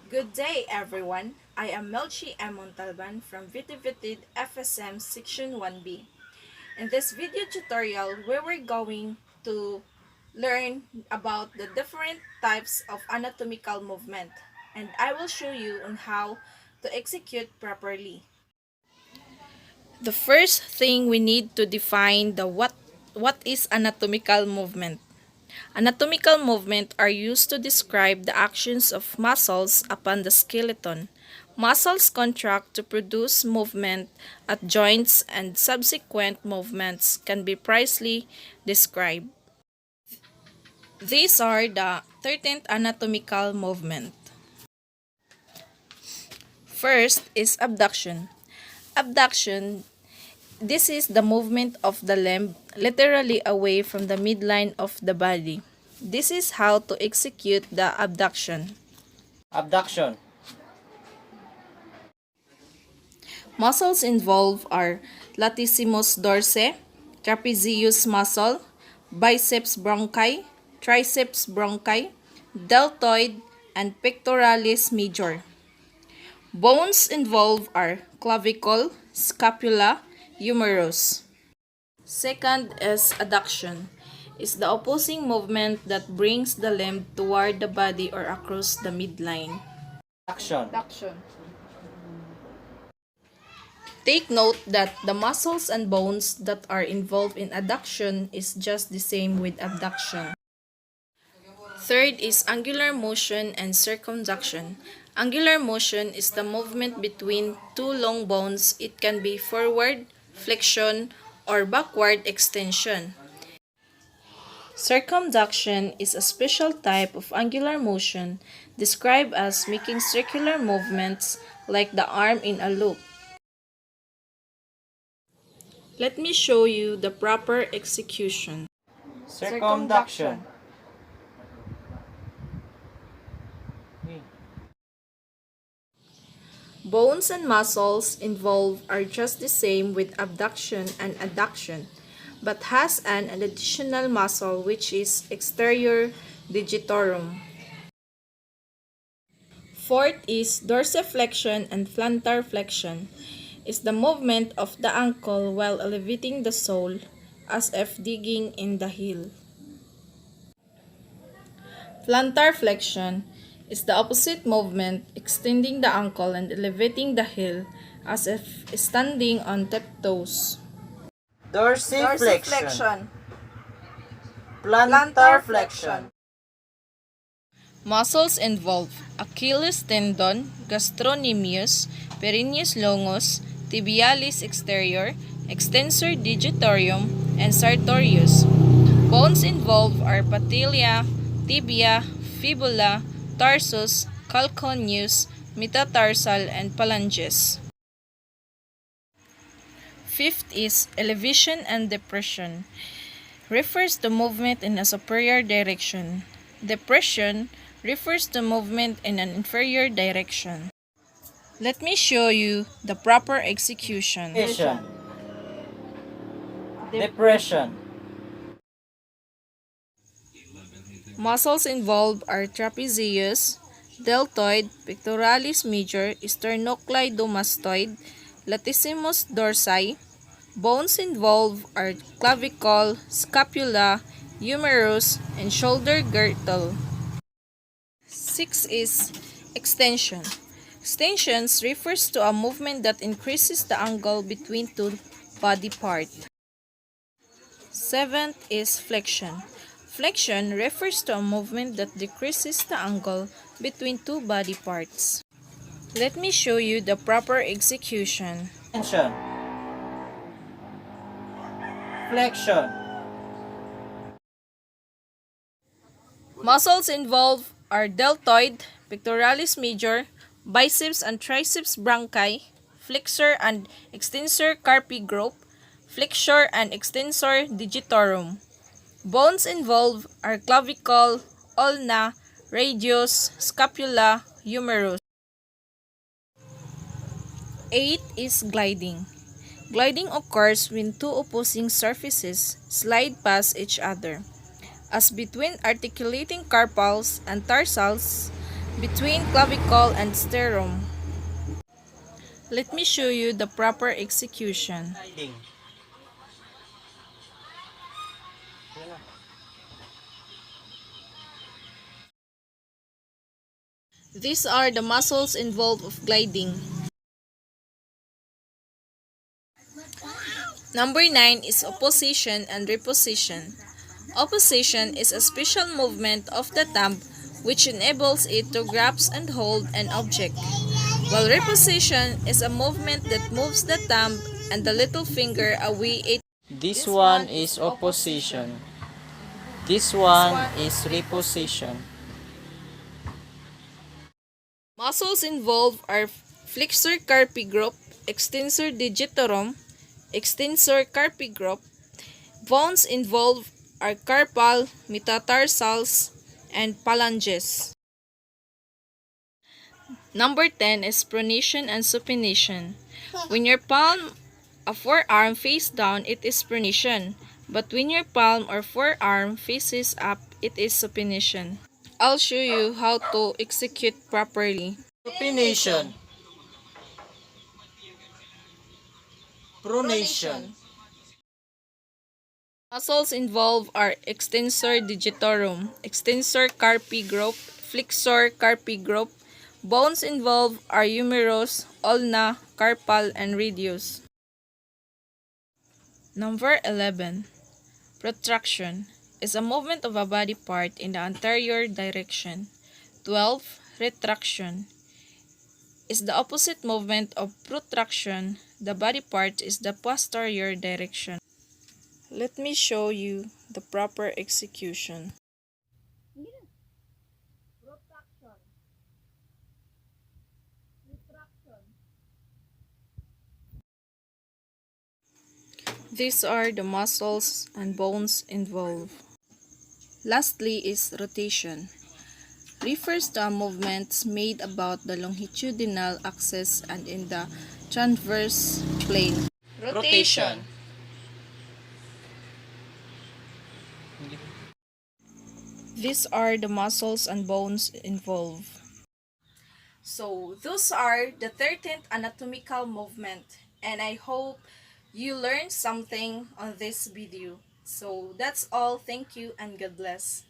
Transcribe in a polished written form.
Good day, everyone. I am Melchi M. Montalban from VTVTID FSM Section 1B. In this video tutorial, we were going to learn about the different types of anatomical movement, and I will show you on how to execute properly. The first thing we need to define the what is anatomical movement. Anatomical movement are used to describe the actions of muscles upon the skeleton. Muscles contract to produce movement at joints and subsequent movements can be precisely described. These are the 13th anatomical movement. First is abduction. Abduction, this is the movement of the limb laterally away from the midline of the body. This is how to execute the abduction. Abduction. Muscles involved are latissimus dorsi, trapezius muscle, biceps bronchi, triceps bronchi, deltoid, and pectoralis major. Bones involved are clavicle, scapula, humerus. Second is adduction. Is the opposing movement that brings the limb toward the body or across the midline. Action. Take note that the muscles and bones that are involved in adduction is just the same with abduction. Third is angular motion and circumduction. Angular motion is the movement between two long bones. It can be forward, flexion, or backward extension. Circumduction is a special type of angular motion described as making circular movements like the arm in a loop. Let me show you the proper execution. Circumduction. Bones and muscles involved are just the same with abduction and adduction, but has an additional muscle which is exterior digitorum. Fourth is dorsiflexion and plantar flexion. Is the movement of the ankle while elevating the sole as if digging in the heel. Plantar flexion is the opposite movement, extending the ankle and elevating the heel as if standing on tiptoes. Dorsiflexion. Plantar flexion. Muscles involve Achilles tendon, gastrocnemius, peroneus longus, tibialis exterior, extensor digitorum, and sartorius. Bones involved are patella, tibia, fibula, tarsus, calcaneus, metatarsal, and phalanges. Fifth is elevation and depression. Refers to movement in a superior direction. Depression refers to movement in an inferior direction. Let me show you the proper execution. Depression. Muscles involved are trapezius, deltoid, pectoralis major, sternocleidomastoid, latissimus dorsi. Bones involved are clavicle, scapula, humerus, and shoulder girdle. 6 is extension. Extensions refers to a movement that increases the angle between two body parts. 7th is flexion. Flexion refers to a movement that decreases the angle between two body parts. Let me show you the proper execution. Extension. Flexion. Muscles involved are deltoid, pectoralis major, biceps and triceps bronchi, flexor and extensor carpi group, flexor and extensor digitorum. Bones involved are clavicle, ulna, radius, scapula, humerus. 8 is gliding. Gliding occurs when two opposing surfaces slide past each other. As between articulating carpals and tarsals, between clavicle and sternum. Let me show you the proper execution. Sliding. These are the muscles involved of gliding. Number 9 is opposition and reposition. Opposition is a special movement of the thumb which enables it to grasp and hold an object, while reposition is a movement that moves the thumb and the little finger away. This one is opposition. This one is reposition. Muscles involved are flexor carpi group, extensor digitorum, extensor carpi group. Bones involved are carpal, metatarsals, and phalanges. Number 10 is pronation and supination. When your palm or forearm face down, it is pronation. But when your palm or forearm faces up, it is supination. I'll show you how to execute properly. Supination. Pronation. Muscles involved are extensor digitorum, extensor carpi group, flexor carpi group. Bones involved are humerus, ulna, carpal, and radius. Number 11. Protraction is a movement of a body part in the anterior direction. 12. Retraction is the opposite movement of protraction. The body part is the posterior direction. Let me show you the proper execution. Protraction, retraction. These are the muscles and bones involved. Lastly is rotation. Refers to a movements made about the longitudinal axis and in the transverse plane. Rotation. These are the muscles and bones involved. So, those are the 13th anatomical movement, and I hope you learned something on this video. So, that's all. Thank you and God bless.